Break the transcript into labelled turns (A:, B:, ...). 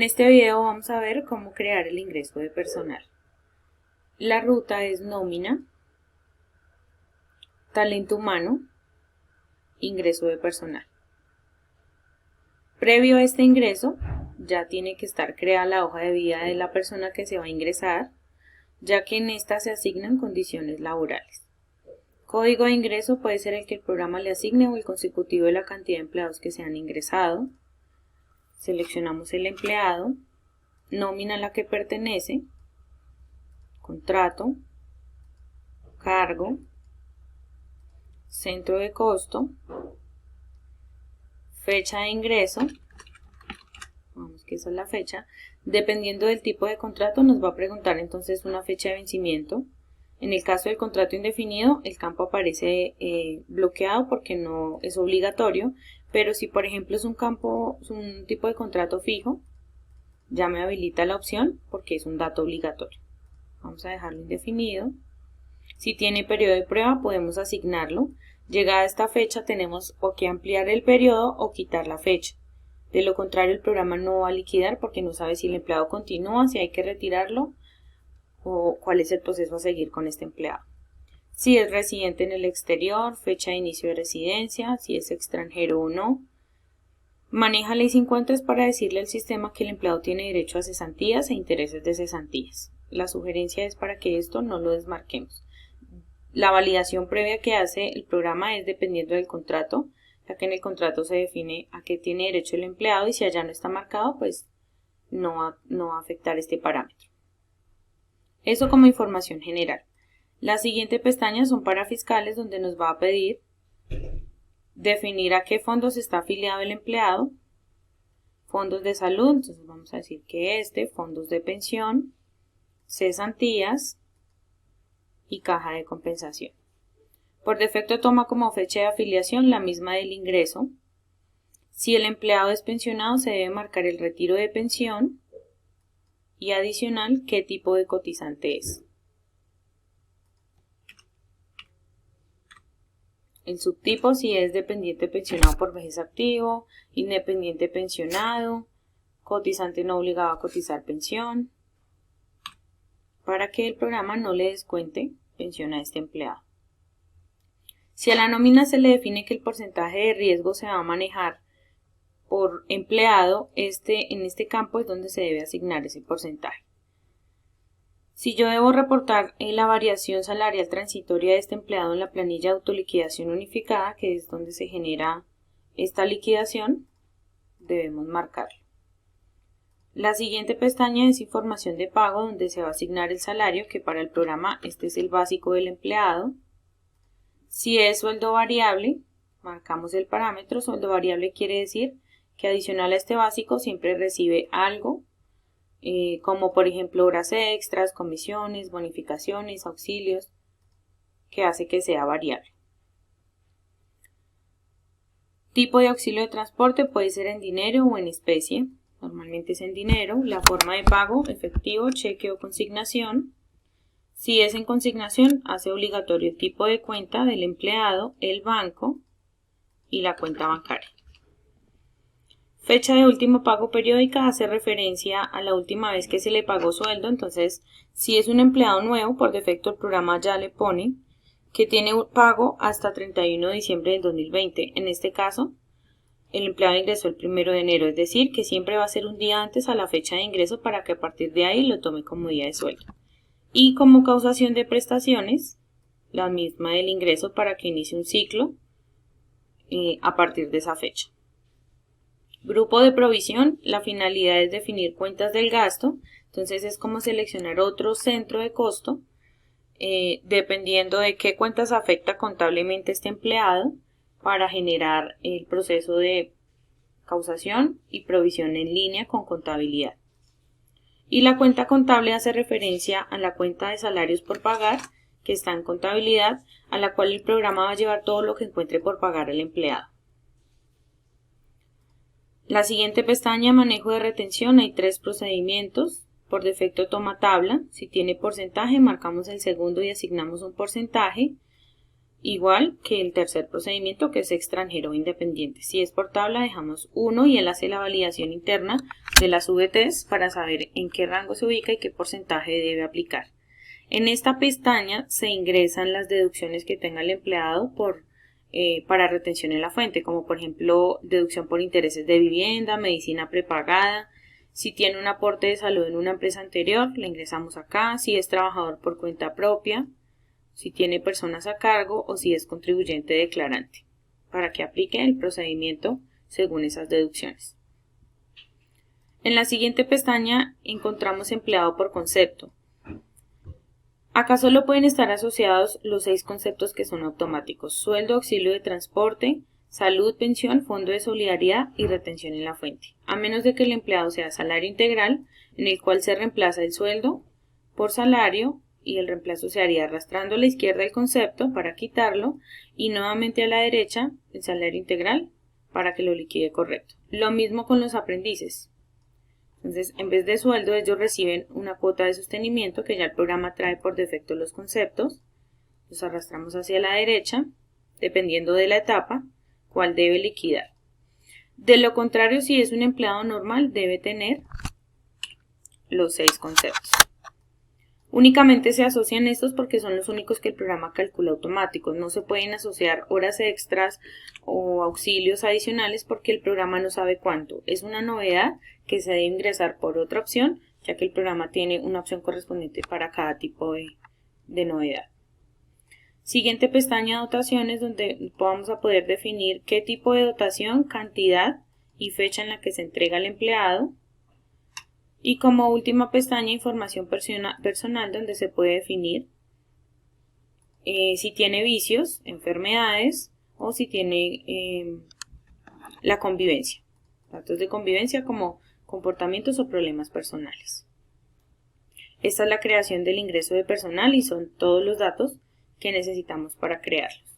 A: este video vamos a ver cómo crear el ingreso de personal. La ruta es nómina, talento humano, ingreso de personal. Previo a este ingreso, ya tiene que estar creada la hoja de vida de la persona que se va a ingresar, ya que en esta se asignan condiciones laborales. Código de ingreso puede ser el que el programa le asigne o el consecutivo de la cantidad de empleados que se han ingresado. Seleccionamos el empleado, nómina a la que pertenece, contrato, cargo, centro de costo, fecha de ingreso, vamos que esa es la fecha. Dependiendo del tipo de contrato nos va a preguntar entonces una fecha de vencimiento. En el caso del contrato indefinido el campo aparece bloqueado porque no es obligatorio, pero si por ejemplo es un tipo de contrato fijo, ya me habilita la opción porque es un dato obligatorio. Vamos a dejarlo indefinido. Si tiene periodo de prueba podemos asignarlo. Llegada esta fecha tenemos o que ampliar el periodo o quitar la fecha. De lo contrario el programa no va a liquidar porque no sabe si el empleado continúa, si hay que retirarlo o cuál es el proceso a seguir con este empleado. Si es residente en el exterior, fecha de inicio de residencia, si es extranjero o no. Maneja ley 50 para decirle al sistema que el empleado tiene derecho a cesantías e intereses de cesantías. La sugerencia es para que esto no lo desmarquemos. La validación previa que hace el programa es dependiendo del contrato, ya que en el contrato se define a qué tiene derecho el empleado y si allá no está marcado, pues no va a afectar este parámetro. Eso como información general. Las siguientes pestañas son para fiscales, donde nos va a pedir definir a qué fondos está afiliado el empleado, fondos de salud, entonces vamos a decir que fondos de pensión, cesantías y caja de compensación. Por defecto toma como fecha de afiliación la misma del ingreso. Si el empleado es pensionado se debe marcar el retiro de pensión y adicional qué tipo de cotizante es. El subtipo si es dependiente pensionado por vejez activo, independiente pensionado, cotizante no obligado a cotizar pensión, para que el programa no le descuente pensión a este empleado. Si a la nómina se le define que el porcentaje de riesgo se va a manejar por empleado, en este campo es donde se debe asignar ese porcentaje. Si yo debo reportar la variación salarial transitoria de este empleado en la planilla de autoliquidación unificada, que es donde se genera esta liquidación, debemos marcarlo. La siguiente pestaña es información de pago, donde se va a asignar el salario, que para el programa este es el básico del empleado. Si es sueldo variable, marcamos el parámetro. Sueldo variable quiere decir que adicional a este básico siempre recibe algo, como por ejemplo horas extras, comisiones, bonificaciones, auxilios, que hace que sea variable. Tipo de auxilio de transporte puede ser en dinero o en especie. Normalmente es en dinero. La forma de pago, efectivo, cheque o consignación. Si es en consignación, hace obligatorio el tipo de cuenta del empleado, el banco y la cuenta bancaria. Fecha de último pago periódica hace referencia a la última vez que se le pagó sueldo. Entonces, si es un empleado nuevo, por defecto el programa ya le pone que tiene un pago hasta 31 de diciembre del 2020. En este caso, el empleado ingresó el 1 de enero, es decir, que siempre va a ser un día antes a la fecha de ingreso para que a partir de ahí lo tome como día de sueldo. Y como causación de prestaciones, la misma del ingreso para que inicie un ciclo a partir de esa fecha. Grupo de provisión, la finalidad es definir cuentas del gasto, entonces es como seleccionar otro centro de costo, dependiendo de qué cuentas afecta contablemente este empleado para generar el proceso de causación y provisión en línea con contabilidad. Y la cuenta contable hace referencia a la cuenta de salarios por pagar que está en contabilidad, a la cual el programa va a llevar todo lo que encuentre por pagar al empleado. La siguiente pestaña, manejo de retención, hay 3 procedimientos. Por defecto toma tabla. Si tiene porcentaje, marcamos el segundo y asignamos un porcentaje. igual que el tercer procedimiento, que es extranjero o independiente. Si es por tabla dejamos 1 y él hace la validación interna de las VTs para saber en qué rango se ubica y qué porcentaje debe aplicar. En esta pestaña se ingresan las deducciones que tenga el empleado para retención en la fuente, como por ejemplo deducción por intereses de vivienda, medicina prepagada. Si tiene un aporte de salud en una empresa anterior, le ingresamos acá. Si es trabajador por cuenta propia, si tiene personas a cargo o si es contribuyente declarante, para que aplique el procedimiento según esas deducciones. En la siguiente pestaña encontramos empleado por concepto. Acá solo pueden estar asociados los 6 conceptos que son automáticos: sueldo, auxilio de transporte, salud, pensión, fondo de solidaridad y retención en la fuente, a menos de que el empleado sea salario integral, en el cual se reemplaza el sueldo por salario y el reemplazo se haría arrastrando a la izquierda el concepto para quitarlo y nuevamente a la derecha el salario integral para que lo liquide correcto. Lo mismo con los aprendices. Entonces, en vez de sueldo, ellos reciben una cuota de sostenimiento que ya el programa trae por defecto los conceptos. Los arrastramos hacia la derecha, dependiendo de la etapa, cuál debe liquidar. De lo contrario, si es un empleado normal, debe tener los 6 conceptos. Únicamente se asocian estos porque son los únicos que el programa calcula automáticos. No se pueden asociar horas extras o auxilios adicionales porque el programa no sabe cuánto. Es una novedad que se debe ingresar por otra opción, ya que el programa tiene una opción correspondiente para cada tipo de novedad. Siguiente pestaña, dotaciones, donde vamos a poder definir qué tipo de dotación, cantidad y fecha en la que se entrega al empleado. Y como última pestaña, información personal, donde se puede definir si tiene vicios, enfermedades o si tiene la convivencia. Datos de convivencia como comportamientos o problemas personales. Esta es la creación del ingreso de personal y son todos los datos que necesitamos para crearlos.